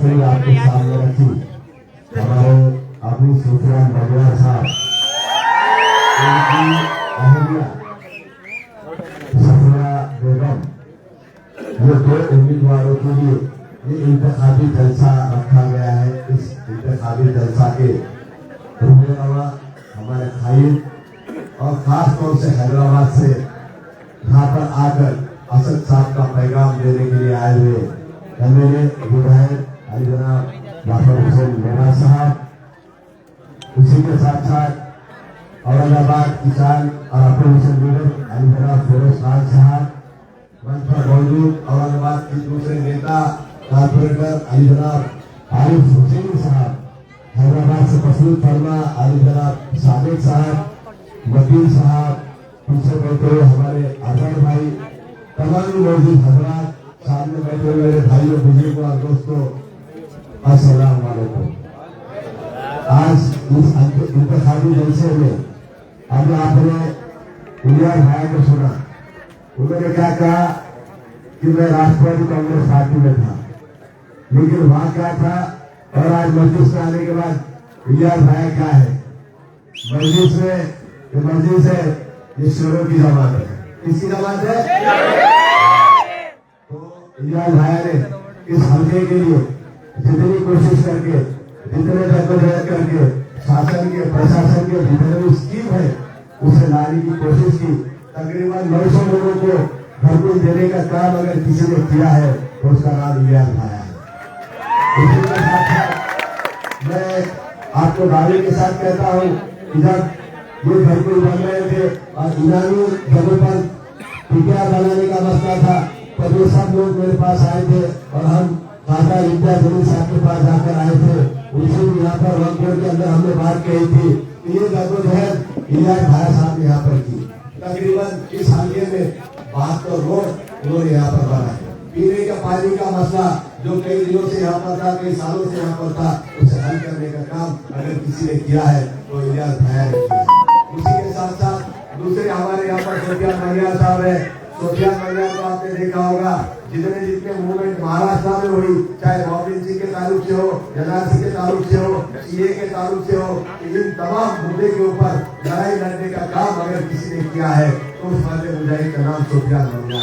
तस्वीर आपके सामने रखी हमारे अबू सुफियान बलिया साहब, उनकी अहलिया सफिया बेगम, ये दो उम्मीदवारों के लिए ये इंतखाबी जलसा रखा गया है। इस इंतखाबी जलसा के रुबेरवा हमारे खाइद और खास तौर से हैदराबाद से यहाँ पर आकर असद साहब का पैगाम देने के लिए आए हुए एमएलए विधायक अली जनाब जाफर हुसैन मेरा साहब, उसी के साथ साथ औरंगाबाद किसान और अपोजिशन लीडर अली जनाब फिरोज खान साहब, मंच पर मौजूद औरंगाबाद के दूसरे नेता कारपोरेटर अली जनाब आरिफ हुसैन साहब, हैदराबाद से मसूद फरमा अली जनाब सादिक साहब, वकील साहब, पीछे बैठे हुए हमारे आजम भाई, तमाम मौजूद हजरात, सामने बैठे हुए मेरे भाइयों बुजुर्गों और दोस्तों, अस्सलाम वालेकुम। आज इस इंतखाबी जलसे में अब आपने इलियास भाई को सुना, उन्होंने क्या कहा कि मैं राष्ट्रवादी कांग्रेस पार्टी में था, लेकिन वहां क्या था और आज मस्जिद में आने के बाद इलियास भाई क्या है, मस्जिद से ये शेरों की जमात है। किसकी जमात है? तो इलियास भाई ने इस हल्के के लिए जितनी कोशिश करके, जितने जद्दोजहद करके शासन के प्रशासन के जितने भी स्कीम है उसे लाने की कोशिश की। तकरीबन 900 लोगों को घर को देने का काम अगर किसी ने किया है तो उसका नाम इलियास भाई है। इसी के साथ साथ मैं आपको दावे के साथ कहता हूँ कि जब ये घर को बन रहे थे और इनामी जगह पर टिकिया बनाने का मसला था तो ये सब लोग मेरे पास आए थे और हम खासा विद्या जमीन साहब के पास जाकर आए थे। उनसे भी यहाँ पर वक्त के अंदर हमने बात कही थी कि ये जद्दोजहद इलियास भाई साहब ने यहाँ पर की। तकरीबन इस हालिये में 72 रोड उन्होंने यहाँ पर बनाए। पीने का पानी का मसला जो कई दिनों से यहाँ पर था, कई सालों से यहाँ पर था, उसे हल करने का काम अगर किसी ने किया है तो इलियास भाई ने किया। उसी के साथ साथ दूसरे हमारे यहाँ पर सोफियान बलिया साहब है। सोफियान बलिया को आपने देखा होगा, जितने मूवमेंट महाराष्ट्र में हुई, चाहे रॉबिन सिंह के ताल्लुक से हो, जनार सिंह के ताल्लुक से हो, सीए के ताल्लुक से हो, इन तमाम मुद्दे के ऊपर लड़ाई लड़ने का काम अगर किसी ने किया है तो उस वाले मुजाहिद का नाम सोफियान बलिया।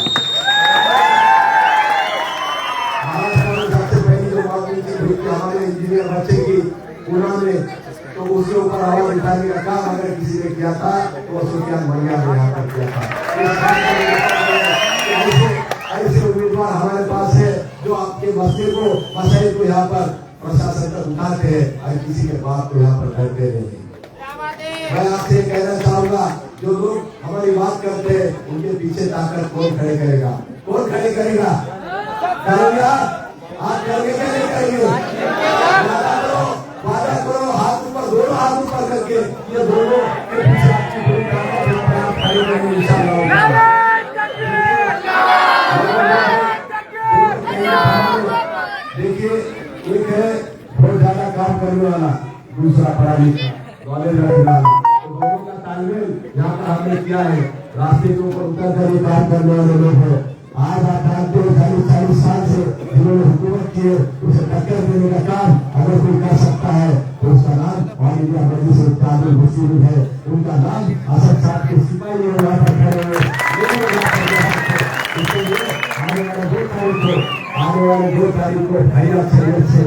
महाराष्ट्र में सबसे पहली जो रॉबिन सिंह हुई थी हमारे इंजीनियर बच्चे की, उन्होंने तो उसके ऊपर आवाज उठाने का काम अगर किसी ने किया था तो वो सोफियान बलिया ने यहाँ पर किया था। ऐसे उम्मीदवार हमारे पास है जो आपके मसले को मसाइल को यहाँ पर प्रशासन तक उठाते हैं और किसी के बात को यहाँ पर करते नहीं। मैं आपसे कहना चाहूंगा, जो लोग हमारी बात करते हैं उनके पीछे ताकत कौन खड़े करेगा? कौन खड़े करेगा? करेगा? आप करेंगे क्या नहीं करेंगे? वादा करो, हाथ ऊपर, दोनों हाथ ऊपर करके ये दोनों के पीछे आपकी पूरी ताकत आप खड़े करेंगे इंशाअल्लाह। देखिए, एक है बहुत ज्यादा काम करने वाला, दूसरा पढ़ा लिखा नॉलेज रखने वाला, तो दोनों का तालमेल यहाँ पर हमने किया है। रास्ते के ऊपर उतर कर ये काम करने वाले लोग हैं। आज आप जानते हो 40 साल से जिन्होंने हुकूमत की है, उसे टक्कर देने का काम अगर कोई कर सकता है तो उसका नाम ऑल इंडिया मजलिस इत्तेहादुल मुस्लिमीन है। उनका नाम असद साहब के सिपाही यहाँ पर खड़े हुए। आने वाले 2 तारीख को भैया शरीयत से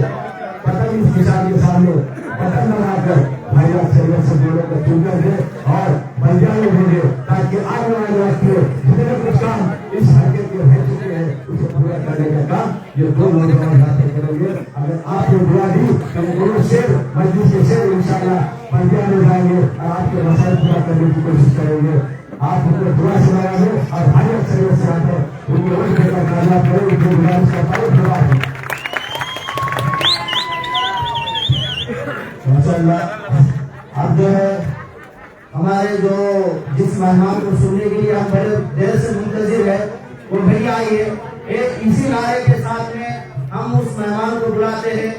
पतन किसान के सामने बटन लगाकर भैया शरीयत से दोनों को चुनकर दे और भैया में भेजे, ताकि आने वाले वक्त में जितने कुछ काम इस हल्के के रह चुके हैं उसे पूरा करने का काम ये 2 नौजवान जाते करेंगे। अगर आपने दुआ दी तो दोनों शेर मस्जिद के शेर इंशाअल्लाह भैया में जाएंगे और आपके मसाइल पूरा करने की कोशिश करेंगे। आप उनको दुआ सुनाया है और भाई शरीयत से आकर उनको रोज बेटा करना पड़े, उनको गुजारिश करता है दुआ है। माशाअल्लाह। अब जो है हमारे जो जिस मेहमान को सुनने के लिए हम बड़े देर से मुंतजिर है वो भैया आइए। एक इसी नारे के साथ में हम उस मेहमान को बुलाते हैं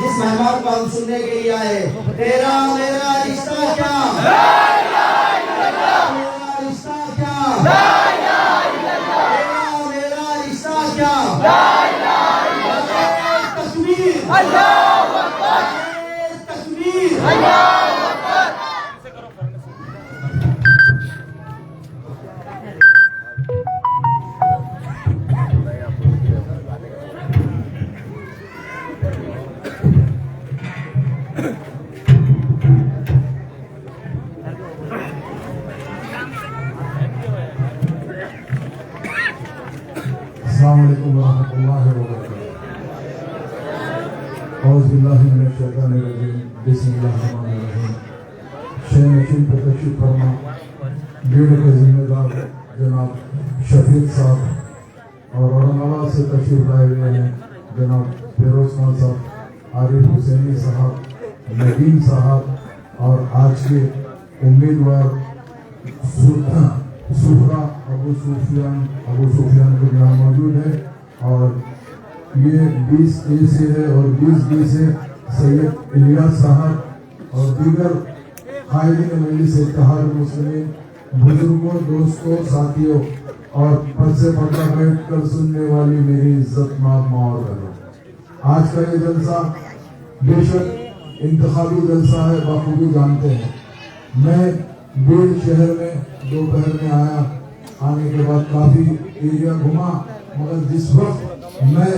जिस मेहमान को हम सुनने के लिए आए। तेरा मेरा रिश्ता क्या, तेरा रिश्ता क्या, तेरा मेरा रिश्ता क्या, तस्वीर السلام علیکم ورحمۃ اللہ وبرکاتہ. اعوذ باللہ من الشیطان الرجیم. بسم اللہ الرحمن الرحیم. شہ نشین پر تشریف فرما بیڑ کے ذمہ دار جناب شفیق صاحب اور اورنگ آباد سے تشریف لائے ہوئے ہیں جناب فیروز خان صاحب, عارف حسینی صاحب, ندیم صاحب اور آج کے امیدوار سفرا ابو سفیان کو یہاں موجود ہے. اور یہ 20A سے ہے اور 20B سے سید الیاس صاحب اور دیگر قائدین مجلس اتحاد المسلمین, بزرگوں, دوستوں, ساتھیوں اور پد سے پردہ بیٹھ کر سننے والی میری عزت ماں اور بہنوں, آج کا یہ جلسہ بے شک انتخابی جلسہ ہے, بخوبی جانتے ہیں. میں بیڑ شہر میں دوپہر میں آیا, آنے کے بعد کافی ایریا گھما, مگر جس وقت میں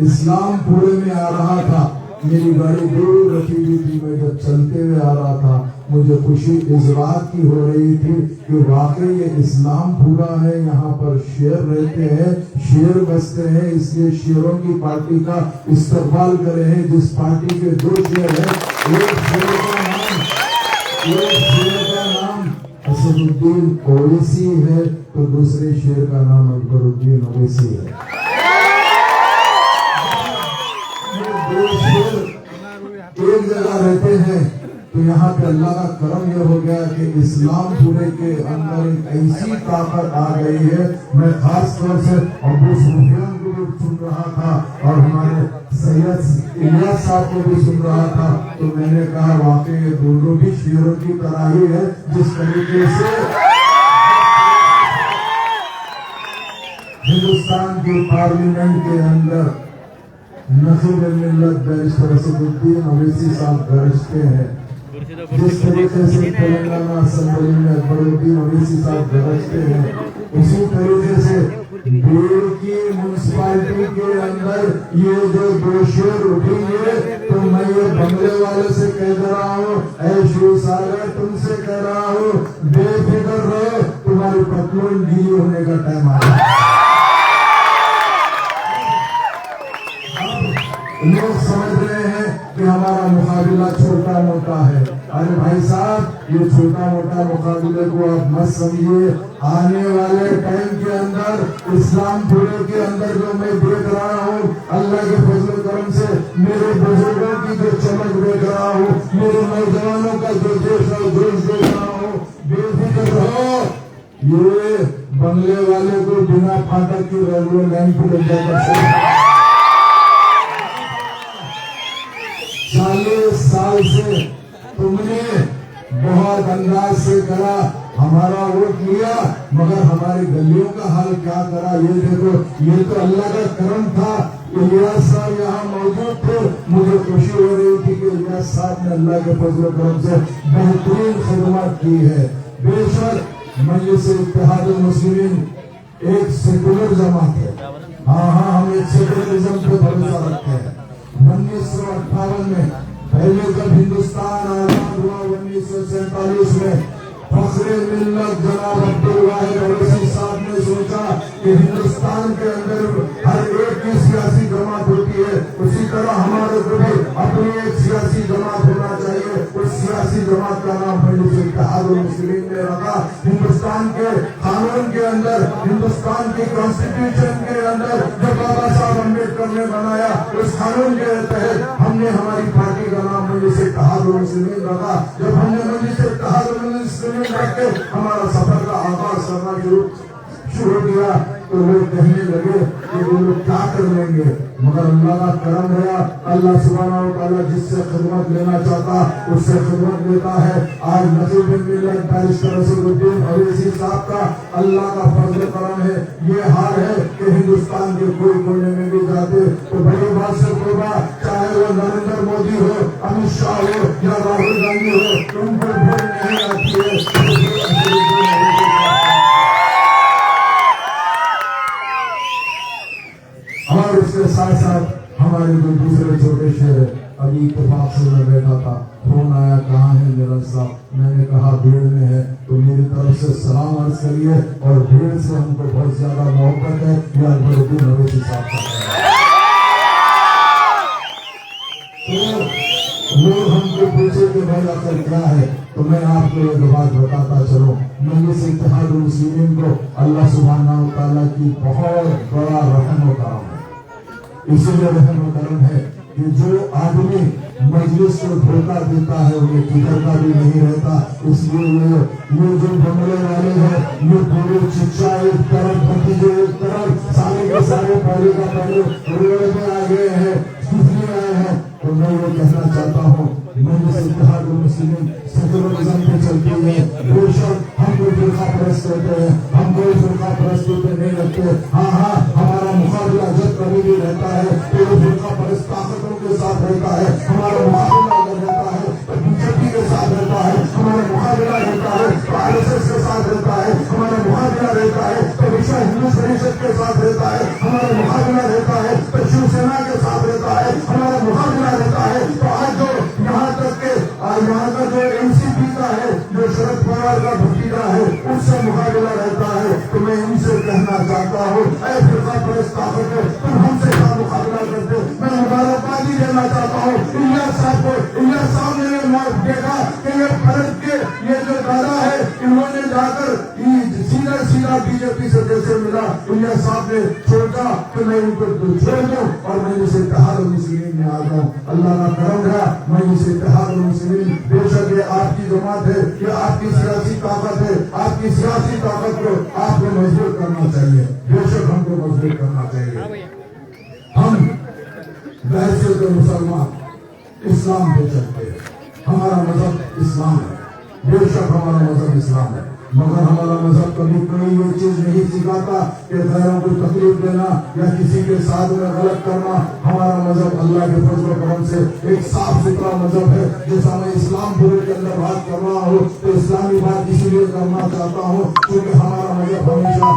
اسلام پورے میں آ رہا تھا میری گاڑی دور رکھی ہوئی تھی, میں جب چلتے ہوئے آ رہا تھا مجھے خوشی اس بات کی ہو رہی تھی کہ واقعی یہ اسلام پورا ہے, یہاں پر شیر رہتے ہیں, شیر بستے ہیں, اس لیے شیروں کی پارٹی کا استقبال کرے ہیں. جس پارٹی کے دو شیر ہیں, ایک شیر کا نام اسد الدین اویسی ہے تو دوسرے شیر کا نام اکبر الدین اویسی ہے. یہ دو شیر ایک جگہ رہتے ہیں تو یہاں پہ اللہ کا کرم یہ ہو گیا کہ اسلام پورے کے اندر ایک ایسی طاقت آ گئی ہے. میں خاص طور سے ابو سفیان کو بھی سن رہا تھا اور ہمارے سید الیاس صاحب کو بھی سن رہا تھا, تو میں نے کہا واقعی یہ دونوں بھی شیروں کی طرح ہی ہے. جس طریقے سے ہندوستان کے پارلیمنٹ کے اندر نخیب ملت بیرسٹر اسد الدین اویسی صاحب گرجتے ہیں, جس طریقے سے تلنگانہ اسمبلی میں اکبر الدین اویسی صاحب گرجتے ہیں, اسی طریقے سے بیڑ کی میونسپالٹی کے اندر یہ جو دو شیر اٹھیں گے تو میں یہ بنگلے والے سے کہہ رہا ہوں, اے شیو ساگر تم سے کہہ رہا ہوں, بے فکر رہو, تمہاری پتلون گیلی ہونے کا ٹائم آ گیا. لوگ سمجھ رہے ہیں کہ ہمارا مقابلہ چھوٹا موٹا ہے. ارے بھائی صاحب, یہ چھوٹا موٹا مقابلے کو آپ مت سمجھیے. آنے والے ٹائم کے اندر اسلام پورے کے اندر جو میں دیکھ رہا ہوں, اللہ کے فضل و کرم سے میرے بزرگوں کی جو چمک دیکھ رہا ہوں, میرے نوجوانوں کا جو جوش اور جوش دیکھ رہا ہوں, بے فکر رہو, یہ بنگلے والے کو بنا پھاٹک کی ریلوے لائن پہ لے جا کر 40 سال سے تم نے بہت انداز سے کرا, ہمارا ووٹ لیا, مگر ہماری گلیوں کا حال کیا کرا یہ دیکھو. یہ تو اللہ کا کرم تھا. الیاس صاحب یہاں موجود تھے, مجھے خوشی ہو رہی تھی کہ الیاس صاحب نے اللہ کے فضل و کرم سے بہترین خدمات کی ہے. بے شک مجلس اتحاد المسلمین ایک سیکولر جماعت ہے. ہاں ہم ایک سیکولرزم پہ بھروسہ رکھتے ہیں. 1958 میں پہلے جب ہندوستان آزاد ہوا 1947 میں فخر ملت جناب عبدالواحد اویسی صاحب نے سوچا کہ ہندوستان کے اندر ہر ایک کی سیاسی جماعت ہوتی ہے, اسی طرح ہمارے کو بھی اپنی ایک سیاسی جماعت ہونا چاہیے. اس سیاسی جماعت کا نام مجلس اتحاد المسلمین نے رکھا. ہندوستان کے قانون کے اندر, ہندوستان کی کانسٹیٹیوشن کے اندر جو بابا صاحب امبیڈکر نے بنایا, اس قانون کے تحت ہم نے ہماری پارٹی کا نام مجلس اتحاد المسلمین رکھا. جب ہم نے مجلس اتحاد المسلمین رکھ کے ہمارا سفر کا آغاز کرنا شروع کیا تو لوگ کہنے لگے کہ وہ لوگ کیا کر لیں گے, مگر اللہ کا کرم رہا. اللہ سبحانہ و تعالیٰ جس سے خدمت لینا چاہتا اس سے خدمت لیتا ہے. آج نصیب ملت بیرسٹر اسد الدین اویسی صاحب کا اللہ کا فضل و کرم ہے. یہ حال ہے کہ ہندوستان کے کوئی کونے میں بھی جاتے تو بڑی بات سے توبہ, چاہے وہ نریندر مودی ہو, امت अमित शाह हो या राहुल गांधी हो, उनको वोट नहीं आती है। और उसके साथ साथ हमारे जो दूसरे छोटे शहर, अभी इत्तेफाक से मैं बैठा था, फोन आया कहाँ है निरंज साहब, मैंने कहा भीड़ में है, तो मेरी तरफ से सलाम अर्ज करिए, और भीड़ से हमको बहुत ज्यादा मोहब्बत है, यह अकबरुद्दीन अवैसी साहब का है। तो लोग हमको पूछे कि भाई आखिर क्या है, तो मैं आपको एक बात बताता चलो, मजलिस इत्तेहाद मुस्लिमीन को अल्लाह सुब्हानहू व तआला की बहुत बड़ा रहम व करम है। इसीलिए रहम व करम है कि जो आदमी मजलिस को धोखा देता है उन्हें किधर का भी नहीं रहता। इसलिए ये जो बंगले वाले हैं, ये पूरे शिक्षा एक तरफ, भतीजे एक तरफ, सारे के सारे पहले का पहले रोड में आ गए हैं, किसलिए आए हैं। तो मैं ये कहना चाहता हूँ, मजलिस इत्तेहाद मुस्लिमीन सेकुलरिज्म पे चलती है। बेशक हम कोई फिरका परस्त करते हैं, हम कोई फिरका परस्ती पे नहीं रखते। हाँ, हमारा मुकाबला जब कभी भी रहता है तो वो फिरका परस्त ताकतों के साथ रहता है। हमारा मुकाबला अगर रहता है तो बीजेपी के साथ रहता है, हमारा मुकाबला रहता है तो आरएसएस के साथ रहता है, हमारा मुकाबला रहता है तो विश्व हिंदू परिषद के साथ रहता है, हमारा मुकाबला रहता है तो शिवसेना के साथ रहता है, हमारा मुकाबला रहता है। तो आज जो यहाँ तक के यहाँ का जो एनसीपी का है, जो शरद पवार का भतीजा है, उससे मुकाबला रहता है। तो मैं इनसे कहना चाहता हूँ, ऐ फिरका परस्त ताकतों, तुम हमसे क्या मुकाबला करते। मैं मुबारकबादी देना चाहता हूँ इलियास साहब को। इलियास साहब ने देखा कि ये भारत के ये जो दादा है, इन्होंने जाकर सीधा बीजेपी से जैसे मिला, इलियास साहब ने सोचा कि मैं इनको छोड़ दूं और मैं इसे इत्तेहाद मुस्लिमीन में आ जाऊं। अल्लाह का करम रहा, मैं इसे इत्तेहाद मुस्लिमीन, बेशक ये आपकी जमात है, ये आपकी सियासी ताकत है, आपकी सियासी ताकत को आपको मजबूत करना चाहिए, बेशक हमको मजबूत करना चाहिए। हम वैसे तो मुसलमान इस्लाम पे चलते हैं, हमारा मजहब इस्लाम है, बेशक हमारा मजहब इस्लाम है, मगर हमारा मजहब कभी कोई ये चीज नहीं सिखाता कि गैरों को तकलीफ देना या किसी के साथ में गलत करना। हमारा मजहब अल्लाह के फजल करम से एक साफ सुथरा मजहब है। जैसा मैं इस्लाम पूरे के अंदर बात कर रहा हूँ तो इस्लामी बात इसीलिए करना चाहता हूँ क्योंकि हमारा मजहब हमेशा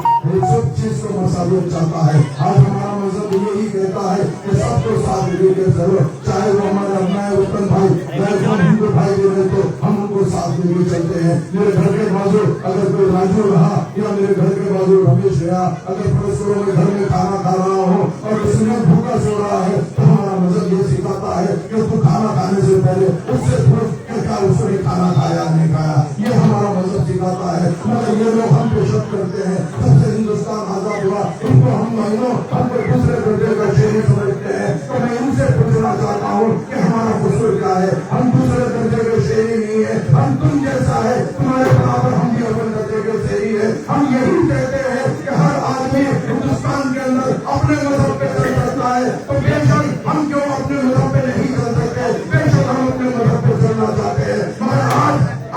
सब चीज को मसालियत चाहता है। आज हमारा मजहब यही कहता है कि सबको साथ लेकर चलो, चाहे वो हमारे अपना वतन भाई, चाहे हिंदू भाई भी रहे तो हम उनको साथ लेकर चलते हैं। मेरे घर के बाजू अगर कोई राजू रहा या मेरे घर के बाजू रमेश रहा, अगर पड़ोसियों में घर में खाना खा रहा हो और उसमें भूखा सो रहा है तो हमारा मजहब ये सिखाता है कि तू खाना खाने से पहले उससे पूछ कि क्या उसने खाना खाया नहीं खाया। ये हमारा मजहब सिखाता है। मगर ये लोग हम पे शक करते हैं, सबसे हिंदुस्तान आजाद हुआ इनको हम महीनों हमको दूसरे दर्जे का शहरी समझते हैं। तो मैं इनसे पूछना चाहता हूँ कि हमारा कसूर क्या है। हम दूसरे दर्जे के शहरी नहीं है, हम तुम जैसा है, तुम्हारे बराबर हम भी अपने दर्जे के शहरी है। हम यही कहते हैं कि हर आदमी हिंदुस्तान के अंदर अपने मजहब पे चल सकता है, तो बेशक हम क्यों अपने मजहब पे नहीं चल सकते। बेशक हम अपने मजहब पे चलना चाहते हैं। मगर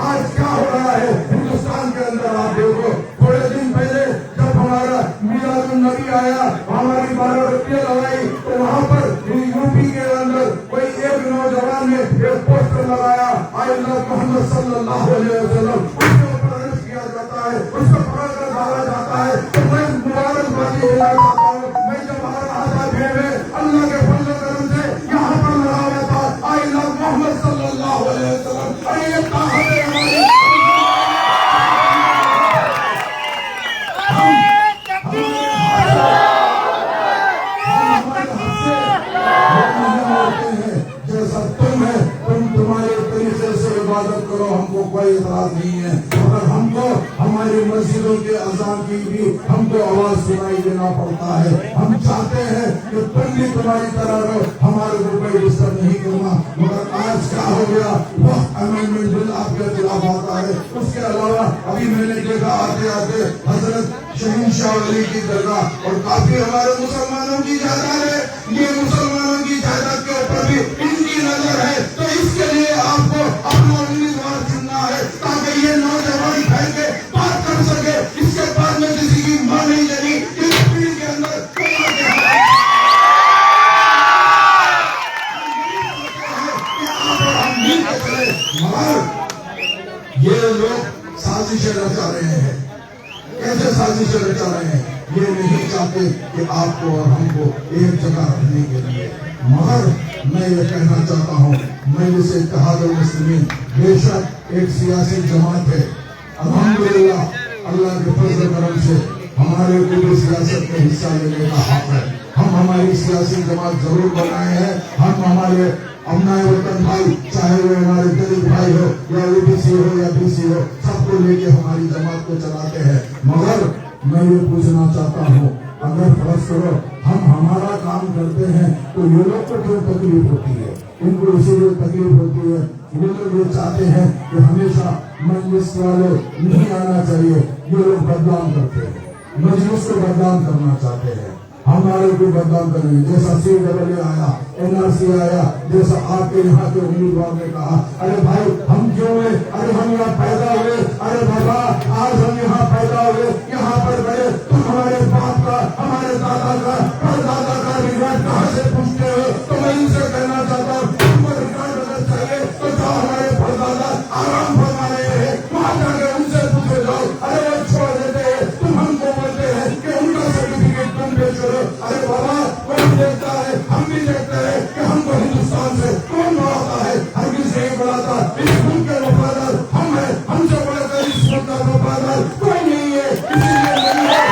आज क्या हो रहा है हिंदुस्तान के अंदर, आप देखो थोड़े दिन पहले जब हमारा मिलादुन नबी आया, हमारी 12 रुपये लगाई, तो वहाँ पर यूपी के अंदर कोई एक नौजवान ने एक पोस्टर लगाया, आई लव मोहम्मद सल्लल्लाहु अलैहि वसल्लम, उसके ऊपर अरेस्ट किया जाता है, उसको पकड़ कर मारा जाता है। तो मैं मुबारकबादी देना चाहता हूँ, मैं जब आ रहा था भीड़ में अल्लाह के फजल करम से यहाँ पर लगा हुआ था आई लव मोहम्मद सल्लल्लाहु अलैहि वसल्लम। अरे ये ताकत है हमारी। जैसा तुम है तुम तुम्हारे तरीके से इबादत करो, हमको कोई इतराज नहीं है। मगर हमको हमारी मस्जिदों के अज़ान की भी हमको आवाज सुनाई देना पड़ता है। हम चाहते हैं कि तुम भी तुम्हारी तरह रहो, हमारे को कोई डिस्टर्ब नहीं करना। मगर आज क्या हो गया, वक्त अमेंडमेंट बिल आपके खिलाफ आता है। उसके अलावा अभी मैंने देखा आते आते हजरत शहीनशाह अली की दरगाह और काफी हमारे मुसलमानों की जायदाद है, ये मुसलमानों की जायदाद के ऊपर भी इनकी नजर है। तो इसके लिए आपको अपना उम्मीदवार चुनना है ताकि ये नौजवान फैल के बात कर सके। इसके बाद में किसी की मां नहीं लगी इस पीढ़ी के अंदर आप और हम कैसे साजिशें रचा रहे हैं। ये नहीं चाहते कि आपको और हमको एक जगह रखने के लिए। मगर मैं ये कहना चाहता हूँ, मजलिस इत्तेहादुल मुस्लिमीन बेशक एक सियासी जमात है। अल्हम्दुलिल्लाह अल्लाह के फजल करम से हमारे को भी सियासत में हिस्सा लेने का हक है। हम हमारी सियासी जमात जरूर बनाए हैं। हम हमारे अपना वतन भाई, चाहे वो हमारे दलित भाई हो या ओबीसी हो या बीसी हो, सबको लेके हमारी जमात को चलाते हैं। मगर मैं ये पूछना चाहता हूँ, अगर फर्ज करो हम हमारा काम करते हैं तो ये लोग को क्यों तकलीफ होती है? इनको इसीलिए तकलीफ होती है, ये लोग ये चाहते हैं कि हमेशा मजलिस वाले नहीं आना चाहिए। ये लोग बदनाम करते हैं, मजलिस को बदनाम करना चाहते हैं, हमारे को बदनाम करेंगे। जैसा CAA आया, NRC आया, जैसा आपके यहाँ के उम्मीदवार ने कहा, अरे भाई हम क्यों है, अरे हम यहाँ पैदा हुए, अरे बाबा आज हम यहाँ पैदा हुए, यहाँ पर गए, तुम हमारे बाप का, हमारे दादा का, परदादा का रिकॉर्ड कहाँ से पूछते हो? तो मैं इनसे कहना चाहता हूँ, तुमको रिकॉर्ड अगर चाहिए तो जाओ हमारे परदादा आराम फरमा रहे हैं, वहाँ जाके उनसे पूछे जाओ। अरे वो छोड़ देते हैं, तुम हमको बोलते हैं कि उनका सर्टिफिकेट तुम पेश करो। अरे बाबा कौन देखता है? हम भी देखते हैं कि हमको हिंदुस्तान से कौन बढ़ाता है? हर किसी नहीं बढ़ाता। इस मुल्क के वफादार हम हैं, हमसे बढ़कर इस मुल्क का वफादार कोई नहीं है। इसीलिए नहीं है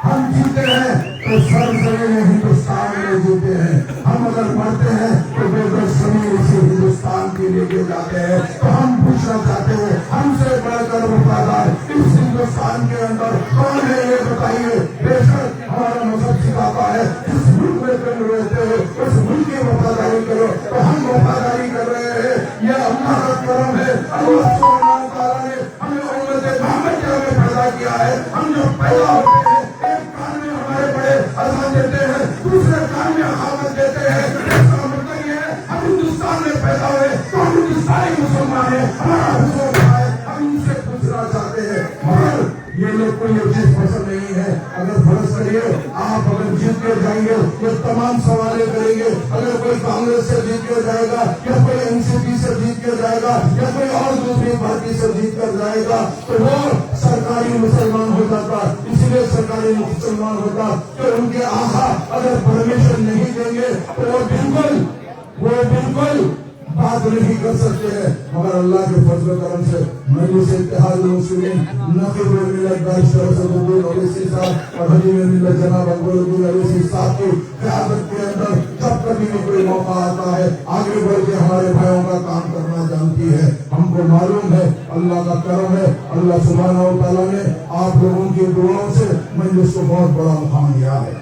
हम जीते हैं तो सरजमीन हिंदुस्तान में जीते हैं। हम अगर मरते हैं तो बेगर जमीन इसी हिंदुस्तान के लेके जाते हैं। तो हम पूछना चाहते हैं, हमसे बढ़कर वफादार इस हिंदुस्तान के अंदर कौन है? ये बताइए। बेशक हमारा मजहब सिखाता है, जिस मुल्क में तुम रहते हो उस मुल्क की वफादारी करो। तो हम वफादारी कर रहे हैं, यह अल्लाह का करम है। अल्लाह सुब्हानहू व तआला ने हमें उम्मत मोहम्मदिया में पैदा किया है। हम जो पैदा होते हैं, एक कान में हमारे बड़े अज़ान देते हैं, दूसरे कान में अक़ामत देते हैं। इसका मतलब ये है हम हिंदुस्तान में पैदा हुए तो हम हिंदुस्तानी मुसलमान हैं, हमारा हुजूर है। हम इनसे पूछना चाहते हैं, मगर ये लोग को ये चीज पसंद नहीं है। अगर फर्ज करिए आप अगर जीत के जाएंगे ये तमाम सवालें करेंगे। अगर कोई कांग्रेस से जीत के जाएगा या कोई NCP से जीत के जाएगा या कोई और दूसरी पार्टी से जीत कर जाएगा तो वो सरकारी मुसलमान हो जाता। इसलिए सरकारी मुसलमान होता तो उनके आहा अगर परमिशन नहीं देंगे तो वो बिल्कुल बात नहीं कर सकते हैं। मगर अल्लाह के फजल करम से मजलिस इत्तेहादुल मुस्लिमीन नक़ीब मिल्लत बैरिस्टर असदुद्दीन ओवैसी साहब और हजीम मिल्लत जनाब अकबरुद्दीन ओवैसी साहब की क़यादत के अंदर जब कभी भी कोई मौका आता है आगे बढ़ के हमारे भाइयों का काम करना जानती है। हमको मालूम है अल्लाह का करम है, अल्लाह सुब्हानहू व तआला ने आप लोगों की दुआओं से मजलिस को बहुत बड़ा मुकाम दिया है,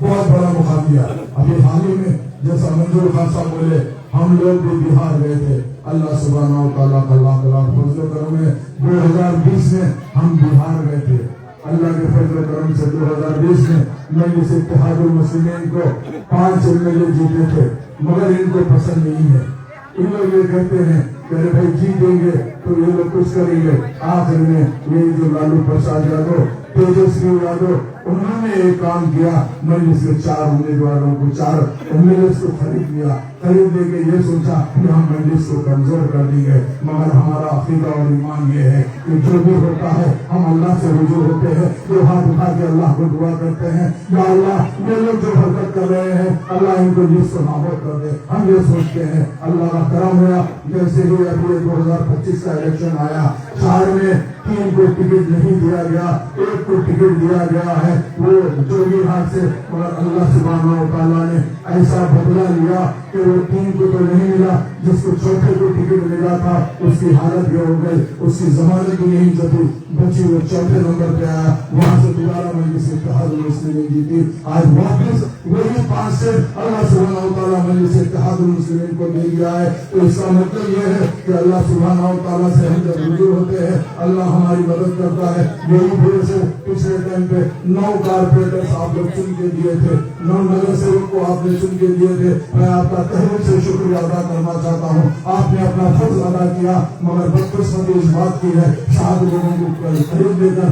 बहुत बड़ा मुकाम दिया। अभी हाल ही में जैसा मंजूर खान साहब बोले, हम लोग भी बिहार गए थे। अल्लाह सुब्हानहू व तआला का लाख लाख फजल करम है। 2020 में हम बिहार गए थे। अल्लाह के फजल करम से 2020 में मजलिस इत्तेहादुल मुस्लिमीन को 5 MLA जीते थे, मगर इनको पसंद नहीं है। इन लोग ये कहते हैं कि अरे भाई जीतेंगे तो ये लोग कुछ करेंगे। आखिर में ये जो लालू प्रसाद यादव, तेजस्वी यादव, उन्होंने एक काम किया, मजलिस के 4 उम्मीदवारों को 4 MLA को खरीद लिया। खरीद लेके ये सोचा कि हम मजलिस को कमजोर कर देंगे। मगर हमारा अकीदा और ईमान ये है कि जो भी होता है हम अल्लाह से रुजू होते हैं, जो हाथ उठा के अल्लाह को दुआ करते हैं, या अल्लाह ये लोग जो हरकत कर रहे हैं अल्लाह इनको जिसको नाबूद कर दे। हम ये सोचते हैं अल्लाह का करम हुआ। जैसे ही अभी 2025 का इलेक्शन आया, 4 में 3 को टिकट नहीं दिया गया, 1 को टिकट दिया गया है, वो जोगी हाथ से। मगर अल्लाह सुब्हानहू व तआला ने ऐसा बदला लिया कि वो 3 को तो नहीं मिला, जिसको 4थे को टिकट मिला था उसकी हालत ये हो गई, उसकी जमानत भी नहीं बची, वो 4थे नंबर पे आया। वहां से दोबारा मजलिस इत्तेहादुल मुस्लिमीन जीती। आज वापस वही 5 से अल्लाह सुब्हानहू व तआला मजलिस इत्तेहादुल मुस्लिमीन को दे दिया है। तो इसका मतलब ये है कि अल्लाह सुब्हानहू व तआला से हम जब रुजू होते हैं अल्लाह हमारी मदद करता है। यही वजह से पिछले टाइम पे 9 कारपोरेटर्स आप लोग चुन के दिए थे, 9 नगर सेवक को आपने चुन के दिए थे। मैं आपका तहे से शुक्रिया अदा करना चाहता हूँ। आपने अपना फर्ज अदा किया, मगर बदकिस्मती इस बात की है 7 लोगों को खरीद लेकर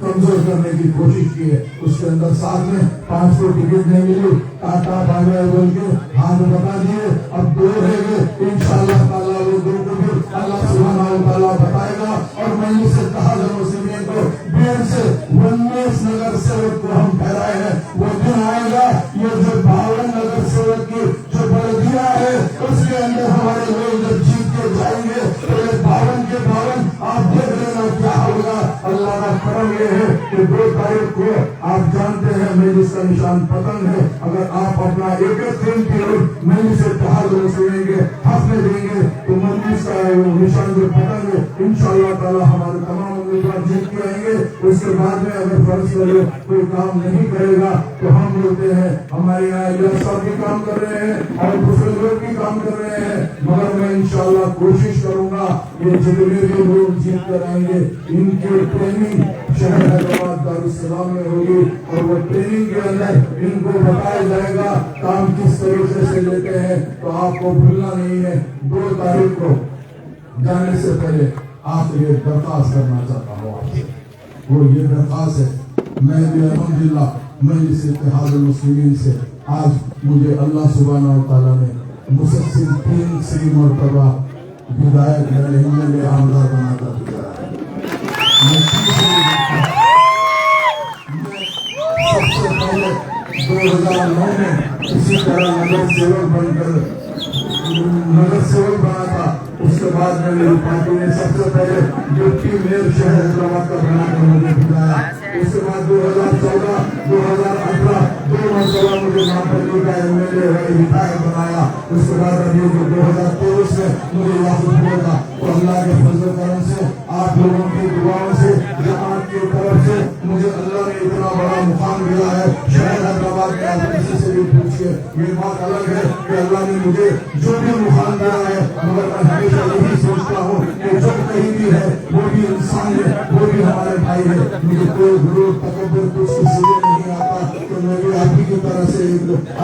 कमजोर करने की कोशिश की है। उसके अंदर 7 में 5 को टिकट नहीं मिली, टाटा बाय बाय बोल के हाथ बता दिए। अब 2 रह गए, इंशाअल्लाह ताला वो 2 को भी अल्लाह सुब्हानहू व तआला इंशाअल्लाह बताएगा। और मजलिस इत्तेहादुल मुस्लिमीन को 1.5 से 19 नगर सेवक को हम ठहराए हैं। वो दिन आएगा ये जो 52 नगर सेवक की जो बलदिया है उसके अंदर हमारे लोग जब जीत के जाएंगे तो ये 52 के 52 आप देख लेना क्या होगा। अल्लाह का करम ये है कि 2 तारीख को आप जानते हैं मजलिस का निशान पतंग है। अगर आप अपना एक दिन की मजलिस इत्तेहादुल मुस्लिमीन के हक में देंगे तो मजलिस का निशान जो पतंग है इंशाअल्लाह ताला हमारे तमाम उम्मीदवार जीत के आएंगे। उसके बाद में अगर फर्ज करो कोई काम नहीं करेगा तो हम बोलते हैं हमारे यहाँ यह सब भी काम कर रहे हैं और दूसरे लोग भी काम कर रहे हैं, मगर मैं इंशाअल्लाह कोशिश करूंगा ये जितने भी लोग जीत कर आएंगे इनकी ट्रेनिंग शहर हैदराबाद दारुस्सलाम में होगी और वो ट्रेनिंग के अंदर इनको बताया जाएगा काम किस तरीके से लेते हैं। तो आपको भूलना नहीं है। 2 तारीख को जाने से पहले आप ये दरखास्त करना चाहता हूँ आपसे, वो ये दरखास्त है। मैं भी अल्हम्दुलिल्लाह मजलिस इत्तेहादुल मुस्लिमीन से आज मुझे अल्लाह सुब्हानहू व तआला ने मुसलसल 3 मरतबा विधायक में आमदार बनाकर दिया है। मैं सबसे पहले 2009 में इसी तरह नगर सेवक बना था। उसके बाद में मेरी पार्टी ने सबसे पहले डिप्टी मेयर शहर हैदराबाद का बनाकर मुझे बुलाया। उसके बाद 2014, 2018 2 मरतबा मुझे नापल्ली का MLA विधायक बनाया। उसके बाद अभी 2023 में मुझे वापस मिलेगा। तो अल्लाह के फजल करम से आप लोगों की दुआओं से जमात की तरफ से मुझे अल्लाह ने इतना बड़ा मुकाम दिया है शहर हैदराबाद के। आप किसी से भी पूछिए, ये बात अलग है कि अल्लाह ने मुझे जो भी मुकाम दिया है, मगर मैं हमेशा यही सोचता हूँ कि जो कहीं भी है वो भी इंसान है, वो भी हमारे भाई है। मुझे कोई गुरूर तकब्बुर कुछ किसी से नहीं आता। तो मैं भी आप ही की तरह से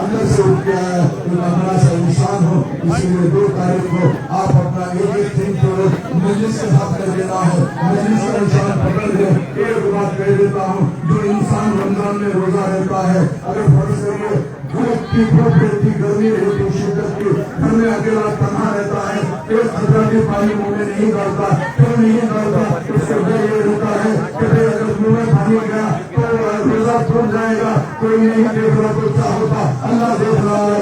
अंदर से उठ के आया अपना सा इंसान हो। इसीलिए 2 तारीख को आप अपना एक दिन तो मजलिस के साथ कर देना है। मजलिस का इंसान पकड़ ले। एक बात कह देता हूँ, जो इंसान रमजान में रोजा रहता है, अगर फर्ज करिए धूप की गर्मी होती शिद्दत की, घर में अकेला तन्हा रहता है, एक खतरा भी पानी मुंह में नहीं डालता, क्यों नहीं डालता? उसको डर ये होता है कि अगर मुंह में पानी गया तो रोजा टूट जाएगा। कोई नहीं देख रहा तो क्या होता, अल्लाह देख रहा है।